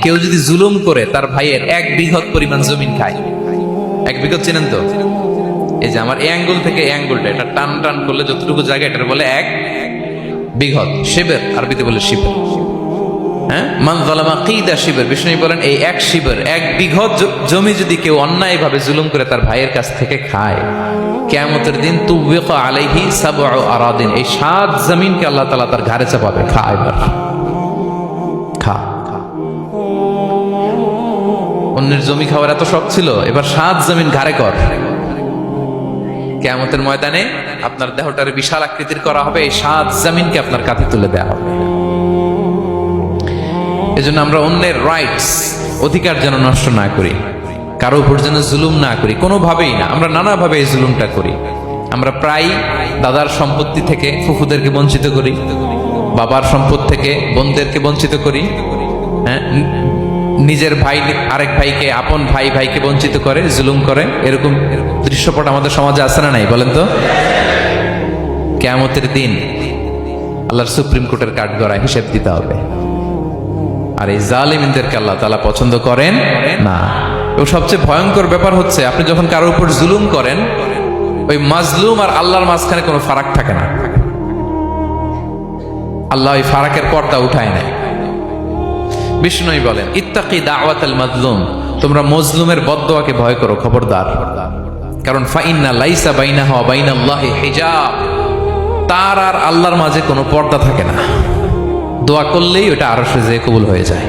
কেউ যদি জুলুম করে তার ভাইয়ের 1 বিঘত পরিমাণ জমিন খায়, 1 বিঘত চেনেন তো? এই যে আমার এই অ্যাঙ্গেল থেকে এই অ্যাঙ্গেলটা, এটা টান টান করলে যতটুকু জায়গা এটার বলে 1 বিঘত। শিবের আরবিতে বলে শিবের। হ্যাঁ, মান যালামা কিদা শিবের। বিষ্ণু বলেন এই 1 শিবের 1 বিঘত জমি যদি কেউ অন্যায়ভাবে জুলুম করে তার ভাইয়ের কাছ থেকে খায়, কিয়ামতের দিন তুবিকা আলাইহি সাবউ আরাদিন, এই 7 জমিনকে আল্লাহ তাআলা তার ঘাড়ে চাপাবে। খা এবার, খা। অন্যের জমি খাওয়ার এত শখ ছিল, এবার 7 জমিন ঘাড়ে কর। কিয়ামতের ময়দানে আপনার দেহটারে বিশাল আকৃতির করা হবে, এই 7 জমিনকে আপনার কাঁধে তুলে দেওয়া হবে। এজন্য আমরা অন্যের রাইটস, অধিকার যেন নষ্ট না করি, কারো উপর যেন জুলুম না করি, কোনোভাবেই না। আমরা নানাভাবে এই জুলুমটা করি। আমরা প্রায় দাদার সম্পত্তি থেকে ফুফুদেরকে বঞ্চিত করি, বাবার সম্পদ থেকে বোনদেরকে বঞ্চিত করি। হ্যাঁ, নিজের ভাই আরেক ভাইকে, আপন ভাই ভাইকে বঞ্চিত করে, জুলুম করে। এরকম দৃশ্যপট আমাদের সমাজে আছে না নাই বলেন তো? কিয়ামতের দিন আল্লাহর সুপ্রিম কোর্টের কাঠগড়ায় হিসেব দিতে হবে। আর এই জালিমদেরকে আল্লাহ তাআলা পছন্দ করেন না। এবং সবচেয়ে ভয়ঙ্কর ব্যাপার হচ্ছে, আপনি যখন কারোর উপর জুলুম করেন, ওই মাজলুম আর আল্লাহর মাঝখানে কোনো ফারাক থাকে না। আল্লাহ ওই ফারাকের পর্দা উঠায় নেয়। বিষ্ণুই বলেন ইত্তাকি দাওয়াতাল মাজলুম, তোমরা মজলুমের বদদোয়াকে ভয় করো, খবরদার। কারণ ফাইন্না লাইসা বাইনাহু ওয়া বাইনাল্লাহি হিজাব, তার আর আল্লাহর মাঝে কোনো পর্দা থাকে না। দোয়া করলেই ওটা আরশে যেয়ে কবুল হয়ে যায়।